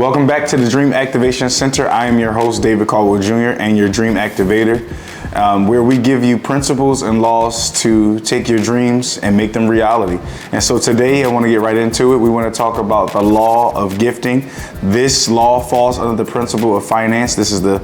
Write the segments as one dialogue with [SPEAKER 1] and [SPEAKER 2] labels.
[SPEAKER 1] Welcome back to the Dream Activation Center. I am your host, David Caldwell Jr., and your Dream Activator, where we give you principles and laws to take your dreams and make them reality. And so today I want to get right into it. We want to talk about the law of gifting. This law falls under the principle of finance. This is the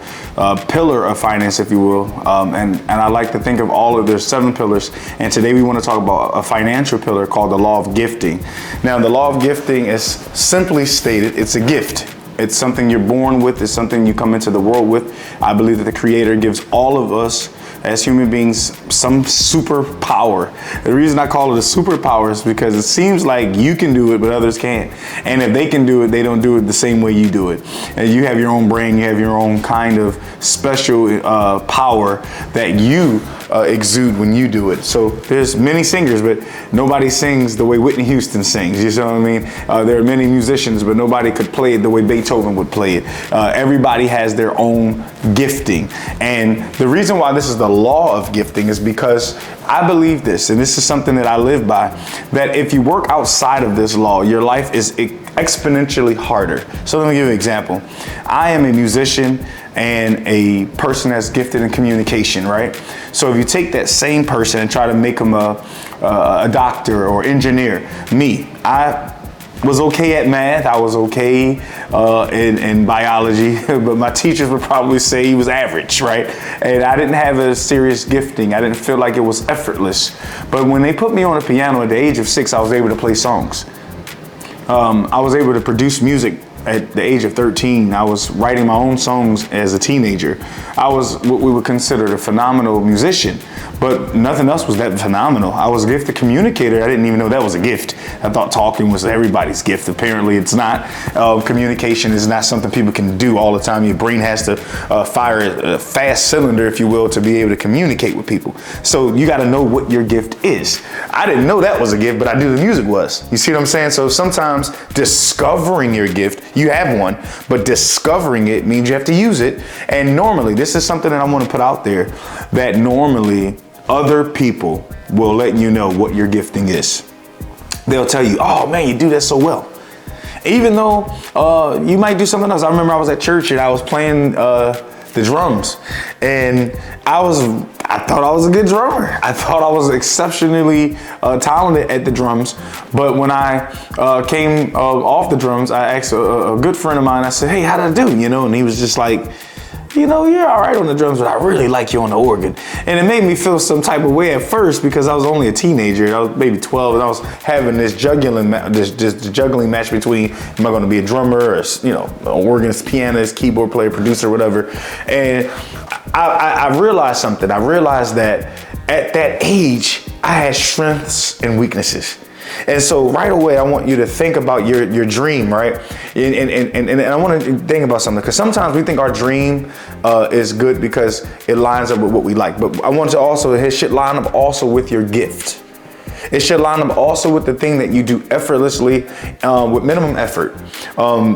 [SPEAKER 1] pillar of finance, if you will. And I like to think of all of their 7 pillars. And today we want to talk about a financial pillar called the law of gifting. Now, the law of gifting is simply stated, it's a gift. It's something you're born with. It's something you come into the world with. I believe that the Creator gives all of us as human beings some superpower. The reason I call it a superpower is because it seems like you can do it, but others can't. And if they can do it, they don't do it the same way you do it. And you have your own brain. You have your own kind of special power that you exude when you do it. So there's many singers, but nobody sings the way Whitney Houston sings. You know what I mean? There are many musicians, but nobody could play it the way Beethoven would play it. Everybody has their own gifting. And the reason why this is the law of gifting is because I believe this, and this is something that I live by, that if you work outside of this law, your life is exponentially harder. So let me give you an example. I am a musician and a person that's gifted in communication, right? So if you take that same person and try to make them a doctor or engineer, I was okay at math. I was okay in biology, but my teachers would probably say he was average, right? And I didn't have a serious gifting. I didn't feel like it was effortless. But when they put me on a piano at the age of 6, I was able to play songs. I was able to produce music at the age of 13. I was writing my own songs as a teenager. I was what we would consider a phenomenal musician, but nothing else was that phenomenal. I was a gifted communicator. I didn't even know that was a gift. I thought talking was everybody's gift. Apparently it's not. Communication is not something people can do all the time. Your brain has to fire a fast cylinder, if you will, to be able to communicate with people. So you got to know what your gift is. I didn't know that was a gift, but I knew the music was. You see what I'm saying? So sometimes discovering your gift, you have one, but discovering it means you have to use it. And normally, this is something that I want to put out there, that normally other people will let you know what your gifting is. They'll tell you, oh man, you do that so well. Even though you might do something else. I remember I was at church and I was playing the drums, and I thought I was a good drummer. I thought I was exceptionally talented at the drums. But when I came off the drums, I asked a good friend of mine, I said, hey, how did I do? You know, and he was just like, you know, you're all right on the drums, but I really like you on the organ. And it made me feel some type of way at first because I was only a teenager. I was maybe 12, and I was having this juggling match between, am I going to be a drummer or, you know, an organist, pianist, keyboard player, producer, whatever. And I realized something. I realized that at that age, I had strengths and weaknesses. And so right away, I want you to think about your dream, right? And I want to think about something, because sometimes we think our dream is good because it lines up with what we like. But I want to also, it should line up also with your gift. It should line up also with the thing that you do effortlessly with minimum effort.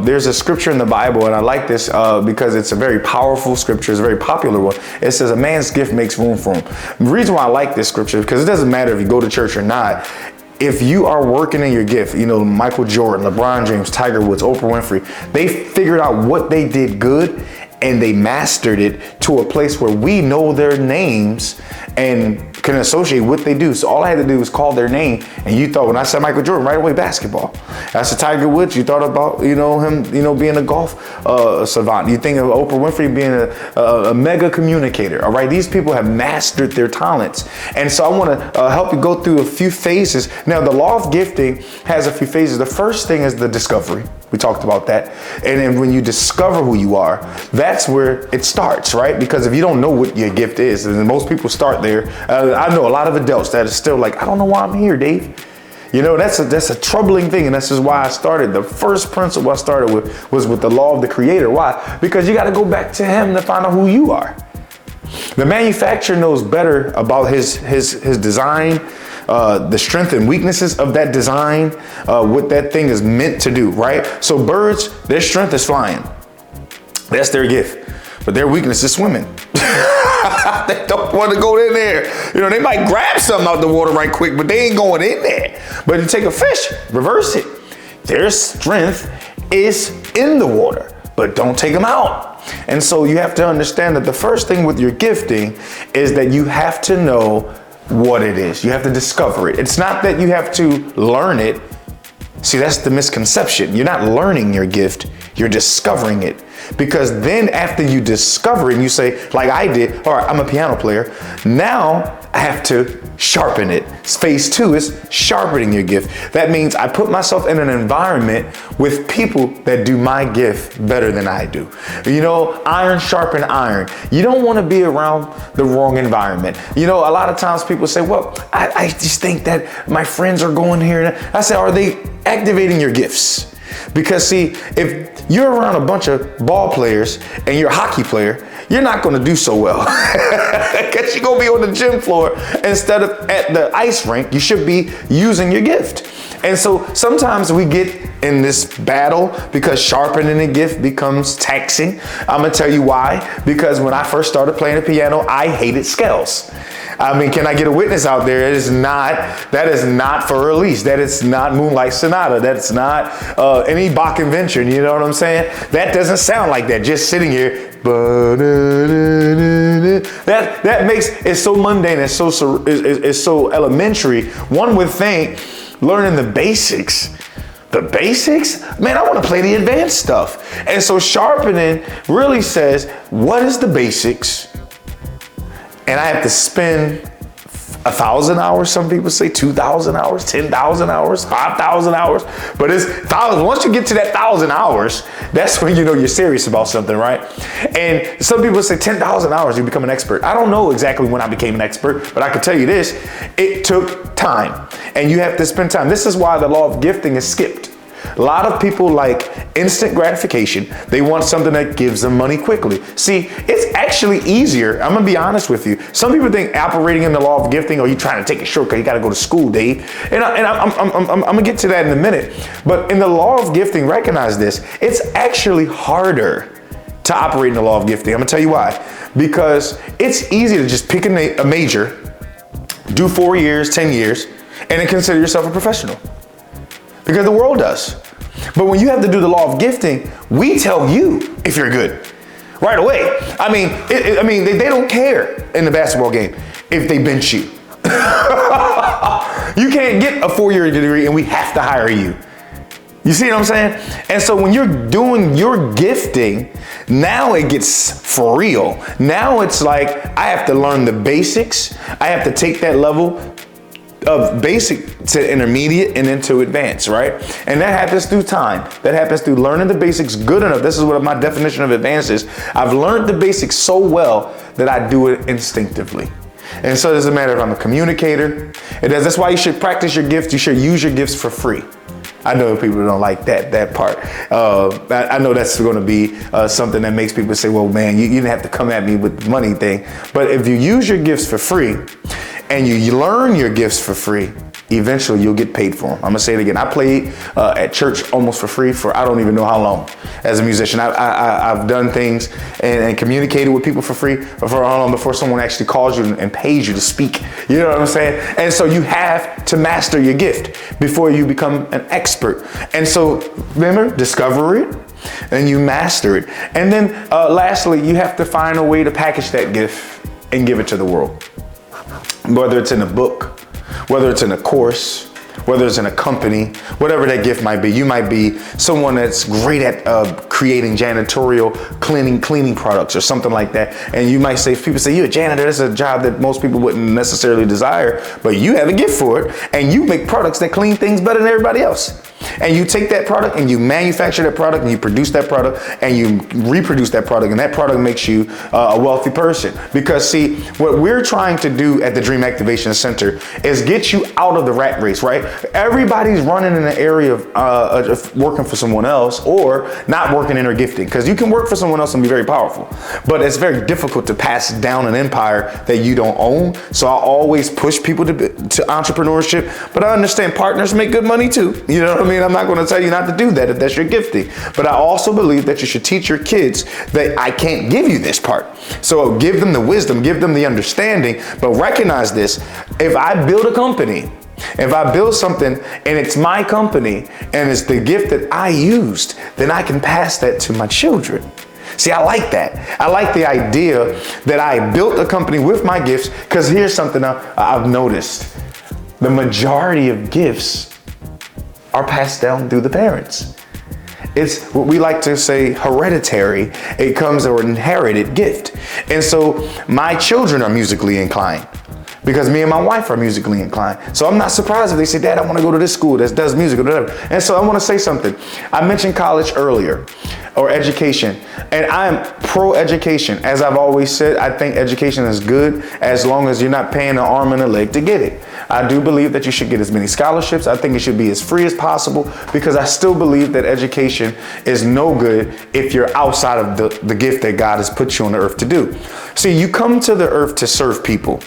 [SPEAKER 1] There's a scripture in the Bible, and I like this because it's a very powerful scripture. It's a very popular one. It says a man's gift makes room for him. The reason why I like this scripture is because it doesn't matter if you go to church or not. If you are working in your gift, you know, Michael Jordan, LeBron James, Tiger Woods, Oprah Winfrey, they figured out what they did good and they mastered it to a place where we know their names and can associate what they do. So all I had to do was call their name, and you thought, when I said Michael Jordan, right away basketball. I said Tiger Woods, you thought about, you know, him, you know, being a golf savant. You think of Oprah Winfrey being a mega communicator. All right, these people have mastered their talents, and so I want to help you go through a few phases. Now, the law of gifting has a few phases. The first thing is the discovery. We talked about that. And then when you discover who you are, that's where it starts, right? Because if you don't know what your gift is, and most people start there. I know a lot of adults that are still like, I don't know why I'm here, Dave. You know, that's a troubling thing. And that's just why I started. The first principle I started with was with the law of the Creator. Why? Because you got to go back to him to find out who you are. The manufacturer knows better about his design, the strength and weaknesses of that design, what that thing is meant to do, right? So birds, their strength is flying. That's their gift. But their weakness is swimming. They don't want to go in there. You know, they might grab something out the water right quick, but they ain't going in there. But you take a fish, reverse it. Their strength is in the water, but don't take them out. And so you have to understand that the first thing with your gifting is that you have to know what it is. You have to discover it. It's not that you have to learn it. See, that's the misconception. You're not learning your gift, you're discovering it. Because then after you discover it, and you say, like I did, all right, I'm a piano player. Now I have to sharpen it. Phase 2 is sharpening your gift. That means I put myself in an environment with people that do my gift better than I do. You know, iron sharpen iron. You don't want to be around the wrong environment. You know, a lot of times people say, well, I just think that my friends are going here. I say, are they activating your gifts? Because see, if you're around a bunch of ball players and you're a hockey player, you're not going to do so well. Because you're going to be on the gym floor instead of at the ice rink. You should be using your gift. And so sometimes we get in this battle because sharpening a gift becomes taxing. I'm going to tell you why. Because when I first started playing the piano, I hated scales. I mean, can I get a witness out there? That is not for release. That is not Moonlight Sonata. That's not any Bach invention. You know what I'm saying? That doesn't sound like that. Just sitting here. That makes it so mundane. It's so elementary. One would think learning the basics. The basics? Man, I want to play the advanced stuff. And so sharpening really says, what is the basics? And I have to spend 1,000 hours, some people say 2,000 hours, 10,000 hours, 5,000 hours, but it's thousands. Once you get to that 1,000 hours, that's when you know you're serious about something, right? And some people say 10,000 hours, you become an expert. I don't know exactly when I became an expert, but I can tell you this, it took time and you have to spend time. This is why the law of gifting is skipped. A lot of people like instant gratification. They want something that gives them money quickly. See, it's actually easier. I'm gonna be honest with you. Some people think operating in the law of gifting, or you trying to take a shortcut, you gotta go to school, Dave. And I'm gonna get to that in a minute. But in the law of gifting, recognize this, it's actually harder to operate in the law of gifting. I'm gonna tell you why. Because it's easy to just pick a major, do 4 years, 10 years, and then consider yourself a professional. Because the world does. But when you have to do the law of gifting, we tell you if you're good right away. I mean, they don't care in the basketball game if they bench you. You can't get a 4-year degree and we have to hire you. You see what I'm saying? And so when you're doing your gifting, now it gets for real. Now it's like I have to learn the basics. I have to take that level of basic to intermediate and then to advanced, right? And that happens through time. That happens through learning the basics good enough. This is what my definition of advanced is. I've learned the basics so well that I do it instinctively. And so it doesn't matter if I'm a communicator. That's why you should practice your gift. You should use your gifts for free. I know people don't like that part. I know that's going to be something that makes people say, well, man, you didn't have to come at me with the money thing. But if you use your gifts for free and you learn your gifts for free, eventually you'll get paid for them. I'm gonna say it again. I played at church almost for free for I don't even know how long as a musician. I've done things and communicated with people for free for how long before someone actually calls you and pays you to speak. You know what I'm saying? And so you have to master your gift before you become an expert. And so remember, discover it and you master it. And then lastly, you have to find a way to package that gift and give it to the world. Whether it's in a book, whether it's in a course, whether it's in a company, whatever that gift might be. You might be someone that's great at creating janitorial cleaning products or something like that. And you might say, people say, you're a janitor, that's a job that most people wouldn't necessarily desire, but you have a gift for it and you make products that clean things better than everybody else. And you take that product and you manufacture that product and you produce that product and you reproduce that product, and that product makes you a wealthy person. Because see, what we're trying to do at the Dream Activation Center is get you out of the rat race, right? Everybody's running in the area of working for someone else or not working in their gifting, because you can work for someone else and be very powerful, but it's very difficult to pass down an empire that you don't own. So I always push people to entrepreneurship, but I understand partners make good money too. You know what I mean? I'm not going to tell you not to do that if that's your gifting, but I also believe that you should teach your kids that I can't give you this part. So give them the wisdom, give them the understanding, but recognize this. If I build a company If I build something and it's my company and it's the gift that I used, then I can pass that to my children. See, I like that. I like the idea that I built a company with my gifts, because here's something I've noticed. The majority of gifts are passed down through the parents. It's what we like to say hereditary. It comes or inherited gift. And so my children are musically inclined because me and my wife are musically inclined. So I'm not surprised if they say, Dad, I want to go to this school that does music or whatever. And so I want to say something. I mentioned college earlier, or education, and I'm pro education. As I've always said, I think education is good as long as you're not paying an arm and a leg to get it. I do believe that you should get as many scholarships. I think it should be as free as possible, because I still believe that education is no good if you're outside of the gift that God has put you on the earth to do. See, you come to the earth to serve people.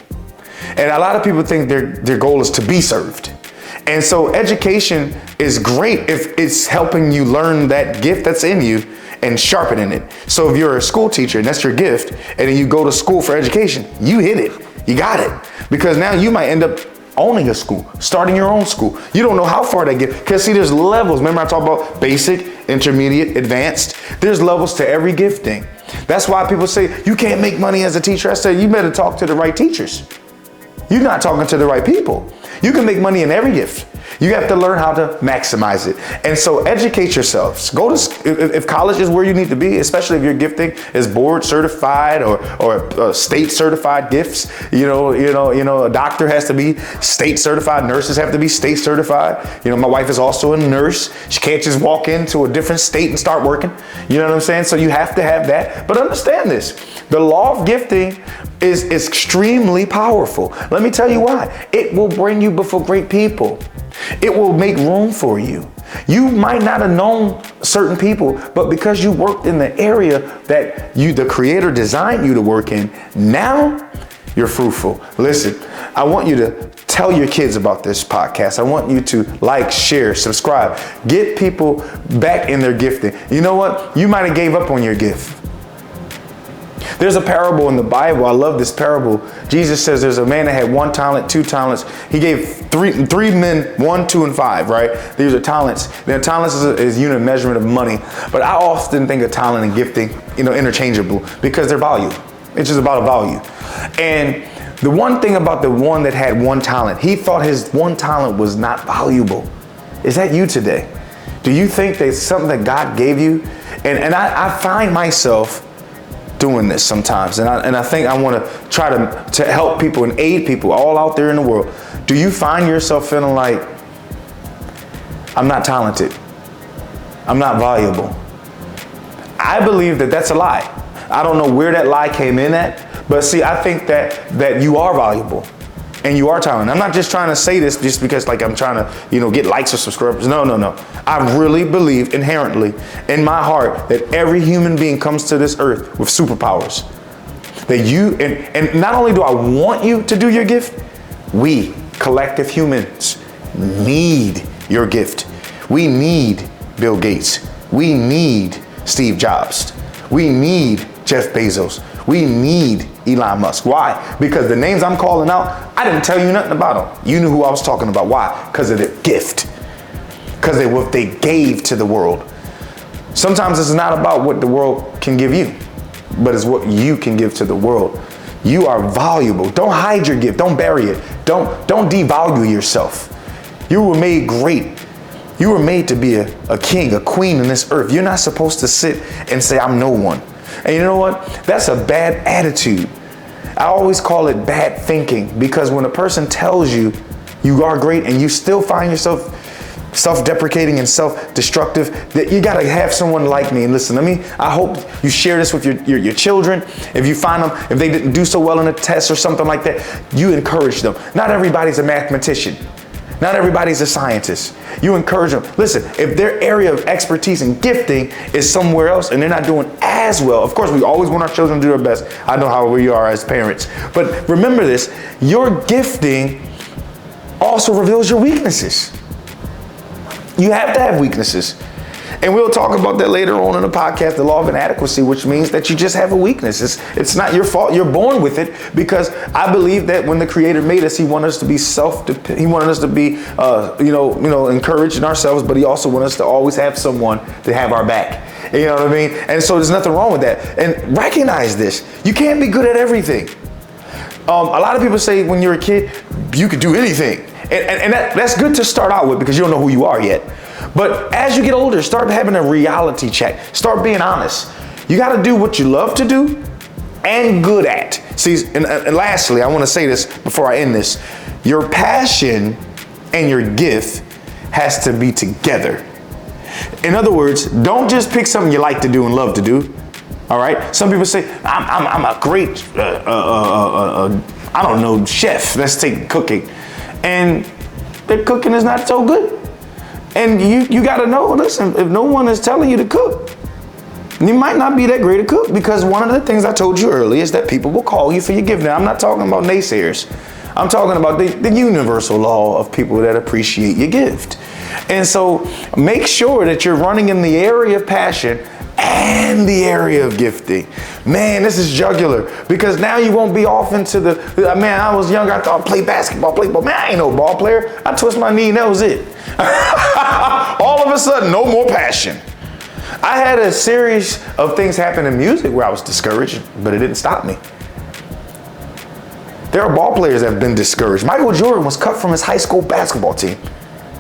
[SPEAKER 1] And a lot of people think their goal is to be served. And so education is great if it's helping you learn that gift that's in you and sharpening it. So if you're a school teacher and that's your gift, and then you go to school for education, you hit it. You got it. Because now you might end up owning a school, starting your own school. You don't know how far they get. Because see, there's levels. Remember I talked about basic, intermediate, advanced. There's levels to every gifting. That's why people say, you can't make money as a teacher. I say, you better talk to the right teachers. You're not talking to the right people. You can make money in every gift. You have to learn how to maximize it. And so educate yourselves. Go to, if college is where you need to be, especially if your gifting is board certified or state certified gifts. You know, a doctor has to be state certified. Nurses have to be state certified. You know, my wife is also a nurse. She can't just walk into a different state and start working. You know what I'm saying? So you have to have that. But understand this, the law of gifting is extremely powerful. Let me tell you why. It will bring you before great people. It will make room for you. You might not have known certain people, but because you worked in the area that the Creator designed you to work in, now you're fruitful. Listen, I want you to tell your kids about this podcast. I want you to like, share, subscribe, get people back in their gifting. You know what? You might have gave up on your gift. There's a parable in the Bible. I love this parable. Jesus says there's a man that had 1 talent, 2 talents. He gave three men 1, 2, and 5, right? These are talents. Now, talents is unit of measurement of money. But I often think of talent and gifting, interchangeable, because they're value. It's just about a value. And the one thing about the one that had 1 talent, he thought his 1 talent was not valuable. Is that you today? Do you think there's something that God gave you? And I find myself doing this sometimes, and I think I want to try to help people and aid people all out there in the world. Do you find yourself feeling like, I'm not talented, I'm not valuable? I believe that that's a lie. I don't know where that lie came in at, but see, I think that you are valuable and you are talented. I'm not just trying to say this just because I'm trying to, get likes or subscribers. No. I really believe inherently in my heart that every human being comes to this earth with superpowers. That you, and not only do I want you to do your gift, we, collective humans, need your gift. We need Bill Gates. We need Steve Jobs. We need Jeff Bezos. We need Elon Musk. Why? Because the names I'm calling out, I didn't tell you nothing about them. You knew who I was talking about. Why? Because of their gift. Because of what they gave to the world. Sometimes it's not about what the world can give you, but it's what you can give to the world. You are valuable. Don't hide your gift. Don't bury it. Don't devalue yourself. You were made great. You were made to be a king, a queen in this earth. You're not supposed to sit and say, I'm no one. And you know what? That's a bad attitude. I always call it bad thinking, because when a person tells you you are great and you still find yourself self-deprecating and self-destructive, that you got to have someone like me. And listen, I hope you share this with your children. If you find them, if they didn't do so well in a test or something like that, you encourage them. Not everybody's a mathematician. Not everybody's a scientist. You encourage them. Listen, if their area of expertise and gifting is somewhere else and they're not doing as well, of course, we always want our children to do their best. I know how we are as parents. But remember this, your gifting also reveals your weaknesses. You have to have weaknesses.
[SPEAKER 2] And we'll talk about that later on in the podcast, the law of inadequacy, which means that you just have a weakness. It's not your fault. You're born with it, because I believe that when the Creator made us, He wanted us to be He wanted us to be, encouraged in ourselves, but He also wanted us to always have someone to have our back. You know what I mean? And so there's nothing wrong with that. And recognize this. You can't be good at everything. A lot of people say when you're a kid, you could do anything. And that's good to start out with, because you don't know who you are yet. But as you get older, start having a reality check. Start being honest. You got to do what you love to do and good at. See, and lastly, I want to say this before I end this. Your passion and your gift has to be together. In other words, don't just pick something you like to do and love to do. All right. Some people say, I'm a great, chef. Let's take cooking. And their cooking is not so good. And you got to know, listen, if no one is telling you to cook, you might not be that great a cook, because one of the things I told you earlier is that people will call you for your gift. Now, I'm not talking about naysayers. I'm talking about the universal law of people that appreciate your gift. And so make sure that you're running in the area of passion and the area of gifting. Man, this is jugular, because now you won't be off into man, I was younger, I thought I'd play basketball. Man, I ain't no ball player. I twist my knee and that was it. All of a sudden, no more passion. I had a series of things happen in music where I was discouraged, but it didn't stop me. There are ball players that have been discouraged. Michael Jordan was cut from his high school basketball team.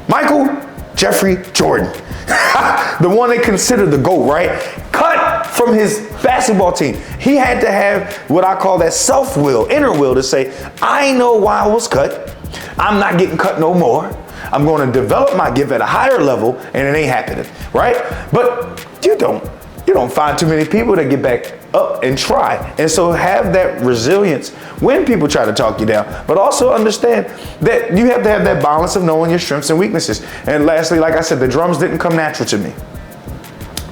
[SPEAKER 2] Michael Jeffrey Jordan, the one they considered the GOAT, right? Cut from his basketball team. He had to have what I call that self-will, inner will, to say, I know why I was cut. I'm not getting cut no more. I'm going to develop my gift at a higher level, and it ain't happening, right? But you don't find too many people that get back up and try. And so have that resilience when people try to talk you down, but also understand that you have to have that balance of knowing your strengths and weaknesses. And lastly, like I said, the drums didn't come natural to me.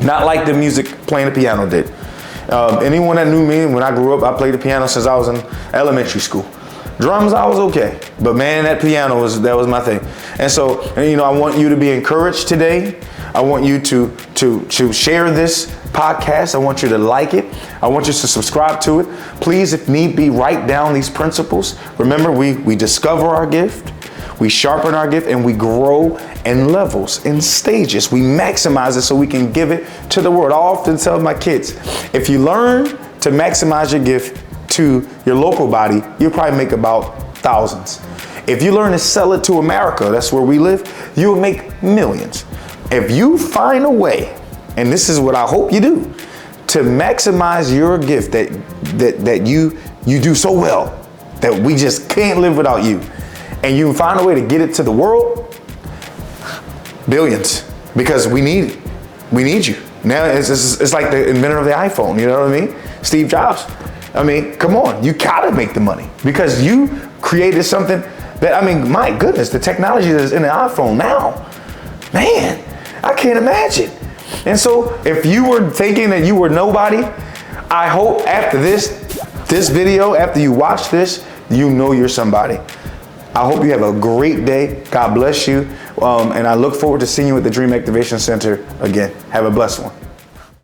[SPEAKER 2] Not like the music playing the piano did. Anyone that knew me when I grew up, I played the piano since I was in elementary school. Drums, I was okay, but man, that piano that was my thing. And so, I want you to be encouraged today. I want you to share this podcast. I want you to like it. I want you to subscribe to it. Please, if need be, write down these principles. Remember, we discover our gift, we sharpen our gift, and we grow in levels, in stages. We maximize it so we can give it to the world. I often tell my kids, if you learn to maximize your gift to your local body, you'll probably make about thousands. If you learn to sell it to America, that's where we live, you'll make millions. If you find a way, and this is what I hope you do, to maximize your gift that you do so well that we just can't live without you, and you find a way to get it to the world, billions, because we need you. Now it's like the inventor of the iPhone, you know what I mean? Steve Jobs. I mean, come on, you gotta make the money, because you created something that, my goodness, the technology that's in the iPhone now, man, I can't imagine. And so if you were thinking that you were nobody, I hope after this video, after you watch this, you know you're somebody. I hope you have a great day. God bless you. And I look forward to seeing you at the Dream Activation Center again. Have a blessed one.